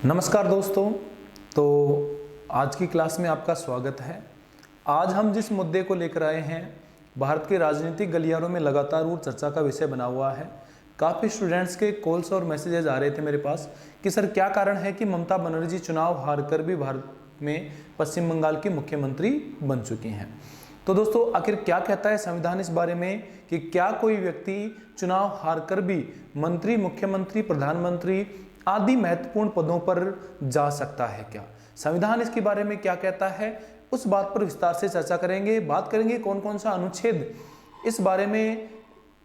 नमस्कार दोस्तों। तो आज की क्लास में आपका स्वागत है। आज हम जिस मुद्दे को लेकर आए हैं, भारत के राजनीतिक गलियारों में लगातार वो चर्चा का विषय बना हुआ है। काफ़ी स्टूडेंट्स के कॉल्स और मैसेजेस आ रहे थे मेरे पास कि सर क्या कारण है कि ममता बनर्जी चुनाव हार कर भी भारत में पश्चिम बंगाल की मुख्यमंत्री बन चुकी हैं। तो दोस्तों आखिर क्या कहता है संविधान इस बारे में कि क्या कोई व्यक्ति चुनाव हार कर भी मंत्री, मुख्यमंत्री, प्रधानमंत्री आदि महत्वपूर्ण पदों पर जा सकता है क्या? संविधान इसके बारे में क्या कहता है, उस बात पर विस्तार से चर्चा करेंगे। बात करेंगे कौन कौन सा अनुच्छेद इस बारे में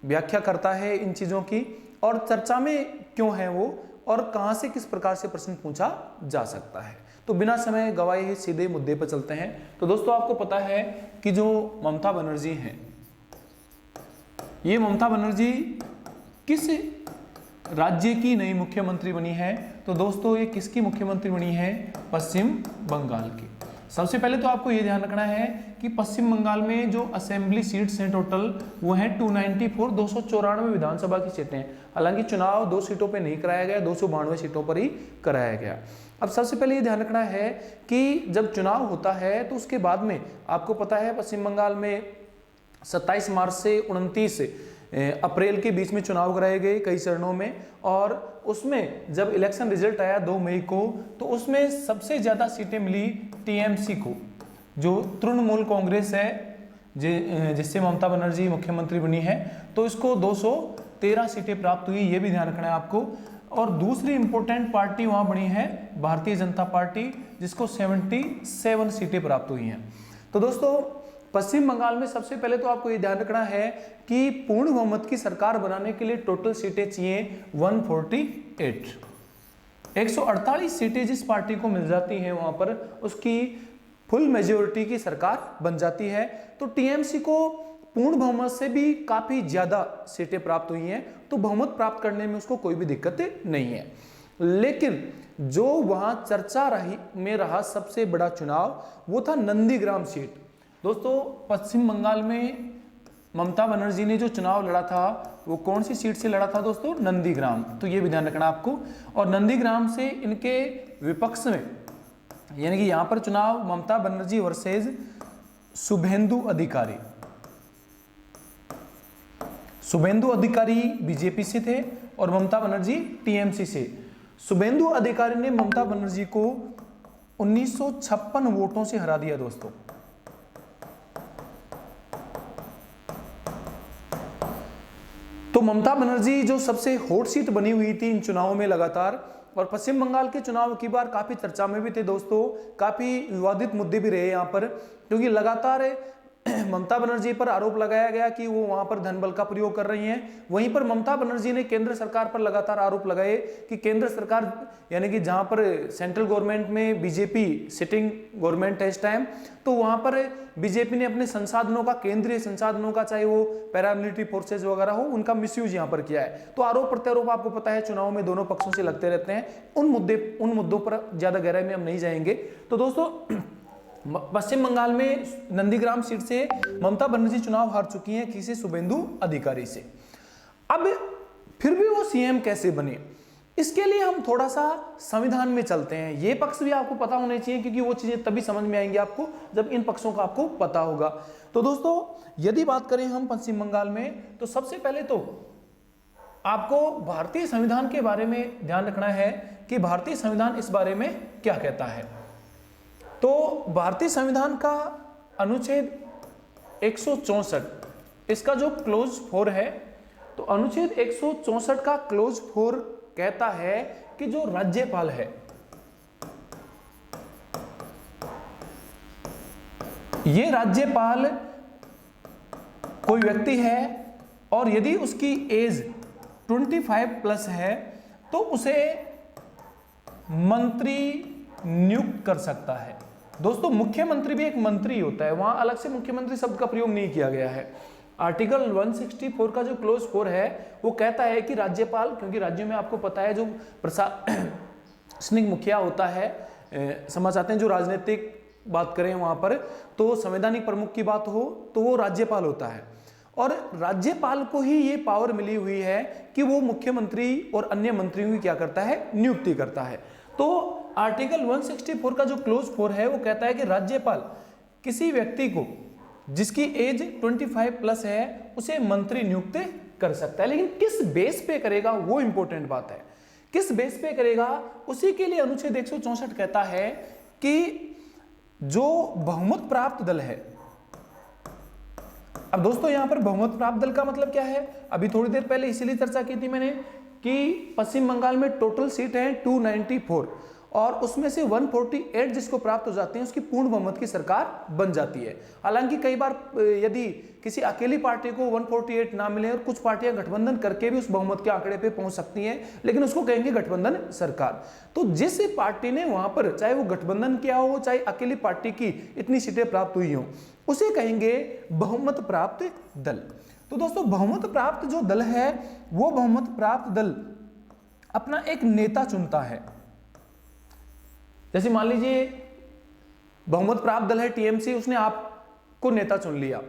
व्याख्या करता है इन चीज़ों की, और चर्चा में क्यों है वो, और कहां से किस प्रकार से प्रश्न पूछा जा सकता है। तो बिना समय गवाए ही सीधे मुद्दे पर चलते हैं। तो दोस्तों आपको पता है कि जो ममता बनर्जी हैं, ये ममता बनर्जी किस राज्य की नई मुख्यमंत्री बनी है? तो दोस्तों ये किसकी मुख्यमंत्री बनी है? पश्चिम बंगाल की। सबसे पहले तो आपको ये ध्यान रखना है कि पश्चिम बंगाल में जो असेंबली सीट्स हैं टोटल वो हैं 294, 294 विधानसभा की सीटें हैं। हालांकि चुनाव 2 सीटों पे नहीं कराया गया, 292 सीटों पर ही कराया गया। अब सबसे पहले ये ध्यान रखना है कि जब चुनाव होता है तो उसके बाद में आपको पता है पश्चिम बंगाल में 27 मार्च से 29 अप्रैल के बीच में चुनाव कराए गए कई चरणों में, और उसमें जब इलेक्शन रिजल्ट आया 2 मई को, तो उसमें सबसे ज़्यादा सीटें मिली टीएमसी को, जो तृणमूल कांग्रेस है जिससे ममता बनर्जी मुख्यमंत्री बनी है। तो इसको 213 सीटें प्राप्त हुई, ये भी ध्यान रखना है आपको। और दूसरी इंपॉर्टेंट पार्टी वहाँ बनी है भारतीय जनता पार्टी, जिसको 77 सीटें प्राप्त हुई हैं। तो दोस्तों पश्चिम बंगाल में सबसे पहले तो आपको ये ध्यान रखना है कि पूर्ण बहुमत की सरकार बनाने के लिए टोटल सीटें चाहिए 148। 148 सीटें जिस पार्टी को मिल जाती हैं वहां पर उसकी फुल मेजोरिटी की सरकार बन जाती है। तो टीएमसी को पूर्ण बहुमत से भी काफी ज्यादा सीटें प्राप्त हुई हैं, तो बहुमत प्राप्त करने में उसको कोई भी दिक्कत नहीं है। लेकिन जो वहां चर्चा में रहा सबसे बड़ा चुनाव वो था नंदीग्राम सीट। दोस्तों पश्चिम बंगाल में ममता बनर्जी ने जो चुनाव लड़ा था वो कौन सी सीट से लड़ा था दोस्तों? नंदीग्राम। तो ये भी ध्यान रखना आपको। और नंदीग्राम से इनके विपक्ष में, यानी कि यहां पर चुनाव ममता बनर्जी वर्सेस शुभेंदु अधिकारी। शुभेंदु अधिकारी बीजेपी से थे और ममता बनर्जी टीएमसी से। शुभेंदु अधिकारी ने ममता बनर्जी को 1956 वोटों से हरा दिया दोस्तों। तो ममता बनर्जी जो सबसे हॉट सीट बनी हुई थी इन चुनावों में लगातार, और पश्चिम बंगाल के चुनाव की बार काफी चर्चा में भी थे दोस्तों, काफी विवादित मुद्दे भी रहे यहाँ पर, क्योंकि लगातार ममता बनर्जी पर आरोप लगाया गया कि वो वहां पर धन बल का प्रयोग कर रही हैं। वहीं पर ममता बनर्जी ने केंद्र सरकार पर लगातार आरोप लगाए कि केंद्र सरकार, यानी कि जहां पर सेंट्रल गवर्नमेंट में बीजेपी सिटिंग गवर्नमेंट है इस टाइम, तो वहां पर बीजेपी ने अपने संसाधनों का, केंद्रीय संसाधनों का, चाहे वो पैरामिलिट्री फोर्सेज वगैरह हो, उनका मिसयूज यहां पर किया है। तो आरोप प्रत्यारोप आपको पता है चुनाव में दोनों पक्षों से लगते रहते हैं। उन मुद्दों पर ज्यादा गहराई में हम नहीं जाएंगे। तो दोस्तों पश्चिम बंगाल में नंदीग्राम सीट से ममता बनर्जी चुनाव हार चुकी हैं, किसी शुभेंदु अधिकारी से। अब फिर भी वो सीएम कैसे बने, इसके लिए हम थोड़ा सा संविधान में चलते हैं। ये पक्ष भी आपको पता होने चाहिए, क्योंकि वो चीजें तभी समझ में आएंगी आपको जब इन पक्षों का आपको पता होगा। तो दोस्तों यदि बात करें हम पश्चिम बंगाल में, तो सबसे पहले तो आपको भारतीय संविधान के बारे में ध्यान रखना है कि भारतीय संविधान इस बारे में क्या कहता है। तो भारतीय संविधान का अनुच्छेद 164, इसका जो क्लोज 4 है, तो अनुच्छेद 164 का क्लोज 4 कहता है कि जो राज्यपाल है, ये राज्यपाल कोई व्यक्ति है और यदि उसकी एज 25 प्लस है तो उसे मंत्री नियुक्त कर सकता है। दोस्तों मुख्यमंत्री भी एक मंत्री होता है, वहां अलग से मुख्यमंत्री शब्द का प्रयोग नहीं किया गया है। आर्टिकल 164 का जो क्लोज 4 है वो कहता है कि राज्यपाल, क्योंकि राज्यों में आपको पता है जो प्रशासनिक मुखिया होता है, समझ आते हैं, जो राजनीतिक बात करें वहां पर, तो संवैधानिक प्रमुख की बात हो तो वो राज्यपाल होता है। और राज्यपाल को ही ये पावर मिली हुई है कि वो मुख्यमंत्री और अन्य मंत्रियों की क्या करता है, नियुक्ति करता है। तो आर्टिकल 164 का जो क्लोज 4 है वो कहता है कि राज्यपाल किसी व्यक्ति को जिसकी एज 25 प्लस है उसे मंत्री नियुक्त कर सकता है, लेकिन किस बेस पे करेगा वो इंपॉर्टेंट बात है। किस बेस पे करेगा, उसी के लिए अनुच्छेद 164 कहता है कि जो बहुमत प्राप्त दल है। अब दोस्तों यहां पर बहुमत प्राप्त दल का मतलब क्या है, अभी थोड़ी देर पहले इसीलिए चर्चा की थी मैंने कि पश्चिम बंगाल में टोटल सीट है 294 और उसमें से 148 जिसको प्राप्त हो जाते हैं उसकी पूर्ण बहुमत की सरकार बन जाती है। हालांकि कई बार यदि किसी अकेली पार्टी को 148 ना मिले और कुछ पार्टियां गठबंधन करके भी उस बहुमत के आंकड़े पे पहुंच सकती हैं, लेकिन उसको कहेंगे गठबंधन सरकार। तो जिस पार्टी ने वहां पर चाहे वो गठबंधन किया हो चाहे अकेली पार्टी की इतनी सीटें प्राप्त हुई हो उसे कहेंगे बहुमत प्राप्त दल। तो दोस्तों बहुमत प्राप्त जो दल है वो बहुमत प्राप्त दल अपना एक नेता चुनता है। जैसे मान लीजिए बहुमत प्राप्त दल है टीएमसी, उसने आपको नेता चुन लिया।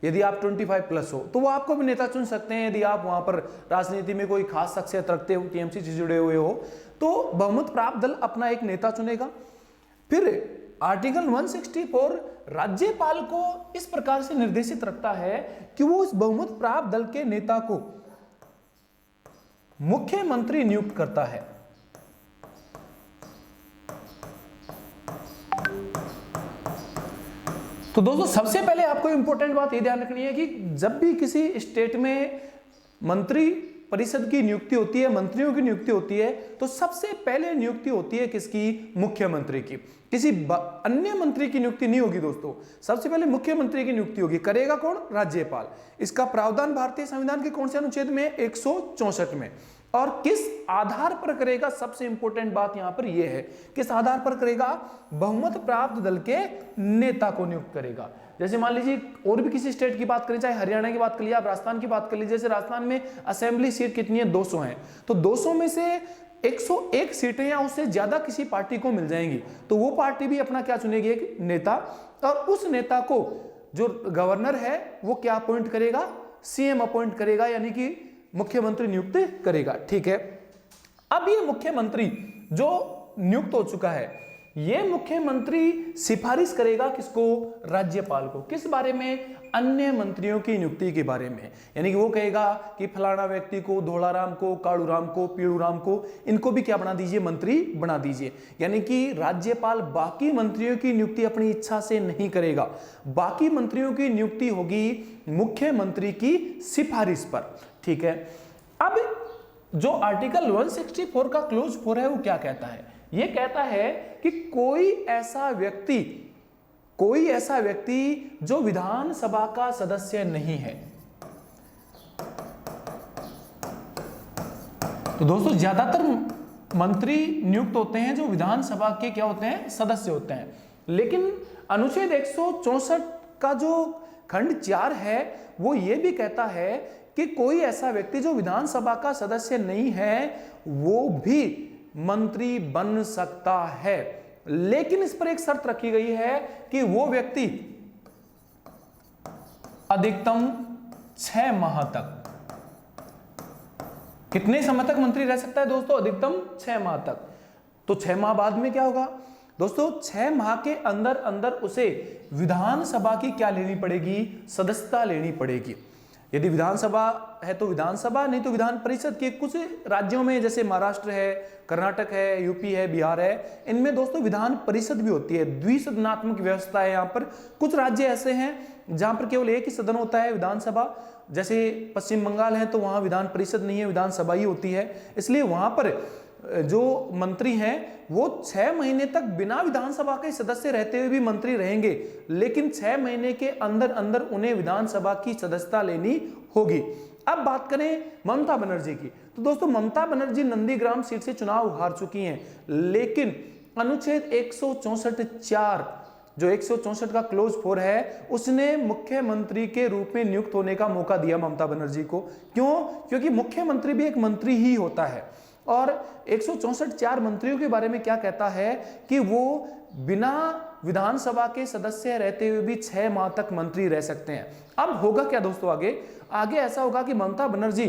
यदि आप 25 प्लस हो तो वो आपको भी नेता चुन सकते हैं। यदि आप वहां पर राजनीति में कोई खास शख्सियत रखते हो, टीएमसी से जुड़े हुए हो, तो बहुमत प्राप्त दल अपना एक नेता चुनेगा। फिर आर्टिकल 164 राज्यपाल को इस प्रकार से निर्देशित रखता है कि वो इस बहुमत प्राप्त दल के नेता को मुख्यमंत्री नियुक्त करता है। तो दोस्तों सबसे पहले आपको इंपॉर्टेंट बात यह ध्यान रखनी है कि जब भी किसी स्टेट में मंत्री परिषद की नियुक्ति होती है, मंत्रियों की नियुक्ति होती है, तो सबसे पहले नियुक्ति होती है किसकी? मुख्यमंत्री की। किसी अन्य मंत्री की नियुक्ति नहीं होगी दोस्तों, सबसे पहले मुख्यमंत्री की नियुक्ति होगी। करेगा कौन? राज्यपाल। इसका प्रावधान भारतीय संविधान के कौन से अनुच्छेद में? 164 में। और किस आधार पर करेगा? सबसे इंपॉर्टेंट बात यहां पर यह है, किस आधार पर करेगा? बहुमत प्राप्त दल के नेता को नियुक्त करेगा। जैसे मान लीजिए और भी किसी स्टेट की बात करें, चाहे हरियाणा की बात कर लीजिए, आप राजस्थान की बात कर लीजिए। जैसे राजस्थान में असेंबली सीट कितनी है? 200 है। तो 200 में से 101 सीटें या उससे ज्यादा किसी पार्टी को मिल जाएंगी, तो वो पार्टी भी अपना क्या चुनेगी? एक नेता। और उस नेता को जो गवर्नर है वो क्या अपॉइंट करेगा? सीएम अपॉइंट करेगा, यानी कि मुख्यमंत्री नियुक्त करेगा। ठीक है, अब ये मुख्यमंत्री जो नियुक्त हो चुका है, ये मुख्यमंत्री सिफारिश करेगा किसको? राज्यपाल को। किस बारे में? अन्य मंत्रियों की नियुक्ति के बारे में। यानी कि वो कहेगा कि फलाना व्यक्ति को, धोलाराम को, काड़ूराम को, पीड़ूराम को, इनको भी क्या बना दीजिए? मंत्री बना दीजिए। यानी कि राज्यपाल बाकी मंत्रियों की नियुक्ति अपनी इच्छा से नहीं करेगा, बाकी मंत्रियों की नियुक्ति होगी मुख्यमंत्री की सिफारिश पर। ठीक है, अब जो आर्टिकल 164 का क्लोज 4 है वो क्या कहता है? ये कहता है कि कोई ऐसा व्यक्ति जो विधानसभा का सदस्य नहीं है। तो दोस्तों ज्यादातर मंत्री नियुक्त होते हैं जो विधानसभा के क्या होते हैं? सदस्य होते हैं। लेकिन अनुच्छेद 164 का जो खंड 4 है वो ये भी कहता है कि कोई ऐसा व्यक्ति जो विधानसभा का सदस्य नहीं है वो भी मंत्री बन सकता है, लेकिन इस पर एक शर्त रखी गई है कि वो व्यक्ति अधिकतम 6 माह तक, कितने समय तक मंत्री रह सकता है दोस्तों? अधिकतम 6 माह तक। तो 6 माह बाद में क्या होगा दोस्तों? 6 माह के अंदर अंदर उसे विधानसभा की क्या लेनी पड़ेगी? सदस्यता लेनी पड़ेगी। यदि विधानसभा है तो विधानसभा, नहीं तो विधान परिषद के। कुछ राज्यों में जैसे महाराष्ट्र है, कर्नाटक है, यूपी है, बिहार है, इनमें दोस्तों विधान परिषद भी होती है। द्विसदनात्मक व्यवस्था है यहाँ पर। कुछ राज्य ऐसे हैं जहां पर केवल एक ही सदन होता है, विधानसभा। जैसे पश्चिम बंगाल है तो वहां विधान परिषद नहीं है, विधानसभा ही होती है। इसलिए वहां पर जो मंत्री हैं वो 6 महीने तक बिना विधानसभा के सदस्य रहते हुए भी मंत्री रहेंगे, लेकिन 6 महीने के अंदर अंदर उन्हें विधानसभा की सदस्यता लेनी होगी। अब बात करें ममता बनर्जी की, तो दोस्तों ममता बनर्जी नंदीग्राम सीट से चुनाव हार चुकी हैं, लेकिन अनुच्छेद 164 जो 164 का क्लोज 4 है उसने मुख्यमंत्री के रूप में नियुक्त होने का मौका दिया ममता बनर्जी को। क्यों? क्योंकि मुख्यमंत्री भी एक मंत्री ही होता है। और 164 मंत्रियों के बारे में क्या कहता है कि वो बिना विधानसभा के सदस्य रहते हुए भी 6 माह तक मंत्री रह सकते हैं। अब होगा क्या दोस्तों? आगे ऐसा होगा कि ममता बनर्जी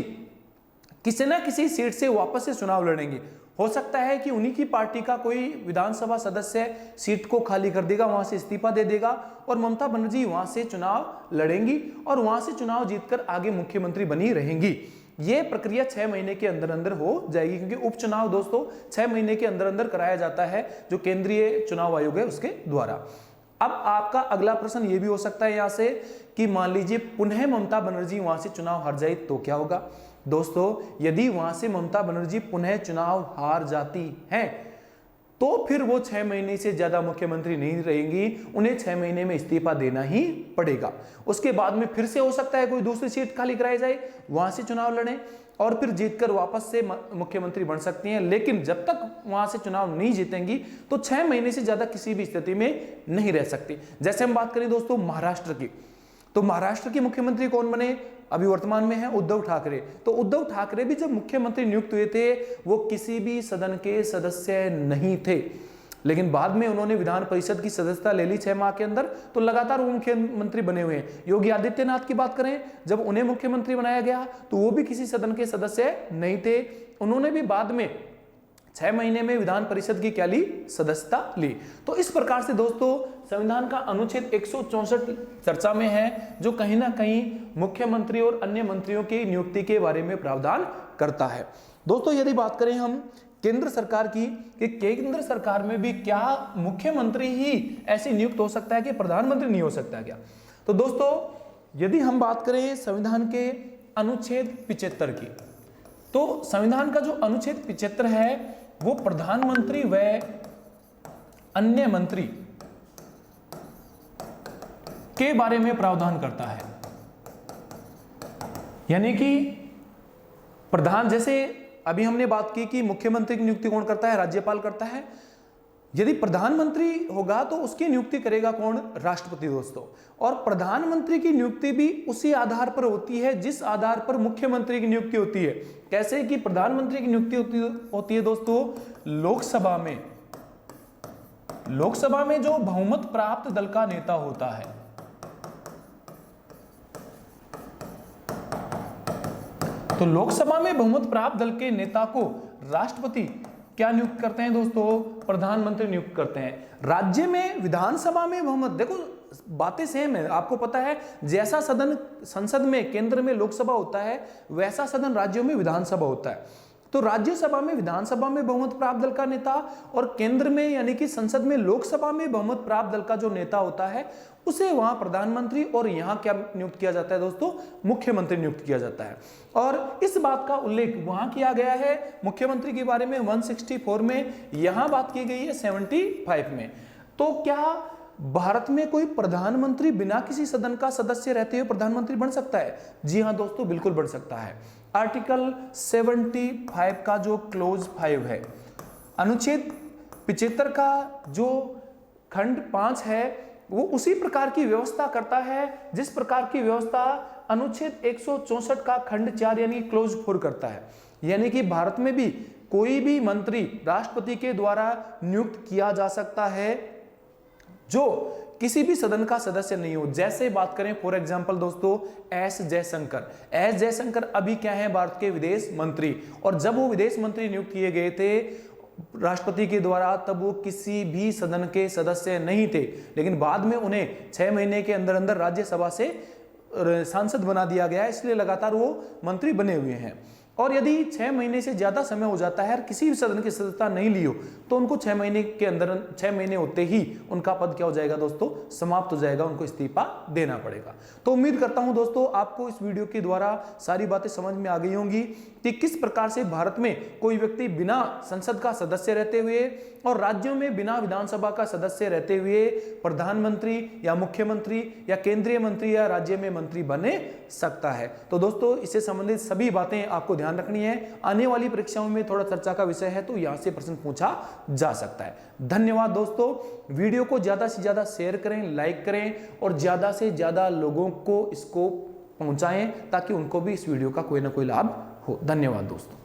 किसी ना किसी सीट से वापस से चुनाव लड़ेंगे, हो सकता है कि उन्हीं की पार्टी का कोई विधानसभा सदस्य सीट को खाली कर देगा, वहां से इस्तीफा दे देगा और ममता बनर्जी वहां से चुनाव लड़ेंगी और वहां से चुनाव जीतकर आगे मुख्यमंत्री बनी रहेंगी। ये प्रक्रिया 6 महीने के अंदर अंदर हो जाएगी, क्योंकि उपचुनाव दोस्तों 6 महीने के अंदर अंदर कराया जाता है, जो केंद्रीय चुनाव आयोग है उसके द्वारा। अब आपका अगला प्रश्न ये भी हो सकता है यहां से कि मान लीजिए पुनः ममता बनर्जी वहां से चुनाव हार जाए तो क्या होगा। दोस्तों यदि वहां से ममता बनर्जी पुनः चुनाव हार जाती हैं तो फिर वो 6 महीने से ज्यादा मुख्यमंत्री नहीं रहेंगी, उन्हें 6 महीने में इस्तीफा देना ही पड़ेगा। उसके बाद में फिर से हो सकता है कोई दूसरी सीट खाली कराई जाए, वहां से चुनाव लड़ें और फिर जीतकर वापस से मुख्यमंत्री बन सकती हैं, लेकिन जब तक वहां से चुनाव नहीं जीतेंगी तो 6 महीने से ज्यादा किसी भी स्थिति में नहीं रह सकती। जैसे हम बात करें दोस्तों महाराष्ट्र की, तो महाराष्ट्र के मुख्यमंत्री कौन बने, अभी वर्तमान में है उद्धव ठाकरे। तो उद्धव ठाकरे भी जब मुख्यमंत्री नियुक्त हुए थे वो किसी भी सदन के सदस्य नहीं थे, लेकिन बाद में उन्होंने विधान परिषद की सदस्यता ले ली 6 माह के अंदर, तो लगातार वो मुख्यमंत्री बने हुए हैं। योगी आदित्यनाथ की बात करें, जब उन्हें मुख्यमंत्री बनाया गया तो वो भी किसी सदन के सदस्य नहीं थे, उन्होंने भी बाद में 6 महीने में विधान परिषद की क्या ली, सदस्यता ली। तो इस प्रकार से दोस्तों संविधान का अनुच्छेद 164 चर्चा में है, जो कहीं ना कहीं मुख्यमंत्री और अन्य मंत्रियों की नियुक्ति के बारे में प्रावधान करता है। दोस्तों यदि बात करें हम केंद्र सरकार की, कि केंद्र सरकार में भी क्या मुख्यमंत्री ही ऐसे नियुक्त हो सकता है कि प्रधानमंत्री नहीं हो सकता क्या। तो दोस्तों यदि हम बात करें संविधान के अनुच्छेद 75 की, तो संविधान का जो अनुच्छेद 75 है वो प्रधानमंत्री व अन्य मंत्री के बारे में प्रावधान करता है। यानी कि प्रधान, जैसे अभी हमने बात की कि मुख्यमंत्री की नियुक्ति कौन करता है, राज्यपाल करता है। यदि प्रधानमंत्री होगा तो उसकी नियुक्ति करेगा कौन, राष्ट्रपति दोस्तों। और प्रधानमंत्री की नियुक्ति भी उसी आधार पर होती है जिस आधार पर मुख्यमंत्री की नियुक्ति होती है। कैसे कि प्रधानमंत्री की नियुक्ति होती है दोस्तों लोकसभा में जो बहुमत प्राप्त दल का नेता होता है, तो लोकसभा में बहुमत प्राप्त दल के नेता को राष्ट्रपति क्या नियुक्त करते हैं दोस्तों, प्रधानमंत्री नियुक्त करते हैं। राज्य में विधानसभा में बहुमत, देखो बातें सेम है, आपको पता है जैसा सदन संसद में केंद्र में लोकसभा होता है वैसा सदन राज्यों में विधानसभा होता है। तो राज्यसभा में विधानसभा में बहुमत प्राप्त दल का नेता और केंद्र में यानी कि संसद में लोकसभा में बहुमत प्राप्त दल का जो नेता होता है उसे वहां प्रधानमंत्री और यहां क्या नियुक्त किया जाता है दोस्तों, मुख्यमंत्री नियुक्त किया जाता है। और इस बात का उल्लेख वहां किया गया है मुख्यमंत्री के बारे में 164 में, यहां बात की गई है 75 में। तो क्या भारत में कोई प्रधानमंत्री बिना किसी सदन का सदस्य रहते हुए प्रधानमंत्री बन सकता है? जी हां दोस्तों, बिल्कुल बन सकता है। आर्टिकल 75 का जो क्लोज 5 है, अनुच्छेद 75 का जो खंड 5 है, वो उसी प्रकार की व्यवस्था करता है जिस प्रकार की व्यवस्था अनुच्छेद 164 का खंड 4 यानी क्लोज 4 करता है। यानी कि भारत में भी कोई भी मंत्री राष्ट्रपति के द्वारा नियुक्त किया जा सकता है जो किसी भी सदन का सदस्य नहीं हो। जैसे बात करें फॉर एग्जांपल दोस्तों एस जयशंकर अभी क्या है, भारत के विदेश मंत्री, और जब वो विदेश मंत्री नियुक्त किए गए थे राष्ट्रपति के द्वारा तब वो किसी भी सदन के सदस्य नहीं थे, लेकिन बाद में उन्हें 6 महीने के अंदर अंदर राज्यसभा से सांसद बना दिया गया, इसलिए लगातार वो मंत्री बने हुए हैं। और यदि 6 महीने से ज्यादा समय हो जाता है और किसी भी सदन की सदस्यता नहीं ली हो तो उनको 6 महीने के अंदर 6 महीने होते ही उनका पद क्या हो जाएगा दोस्तों, समाप्त हो जाएगा, उनको इस्तीफा देना पड़ेगा। तो उम्मीद करता हूं दोस्तों आपको इस वीडियो के द्वारा सारी बातें समझ में आ गई होंगी कि किस प्रकार से भारत में कोई व्यक्ति बिना संसद का सदस्य रहते हुए और राज्यों में बिना विधानसभा का सदस्य रहते हुए प्रधानमंत्री या मुख्यमंत्री या केंद्रीय मंत्री या राज्य में मंत्री बने सकता है। तो दोस्तों इससे संबंधित सभी बातें आपको ध्यान रखनी है, आने वाली परीक्षाओं में थोड़ा चर्चा का विषय है तो यहां से प्रश्न पूछा जा सकता है। धन्यवाद दोस्तों, वीडियो को ज्यादा से ज्यादा शेयर करें, लाइक करें और ज्यादा से ज्यादा लोगों को इसको पहुंचाएं ताकि उनको भी इस वीडियो का कोई ना कोई लाभ हो। धन्यवाद दोस्तों।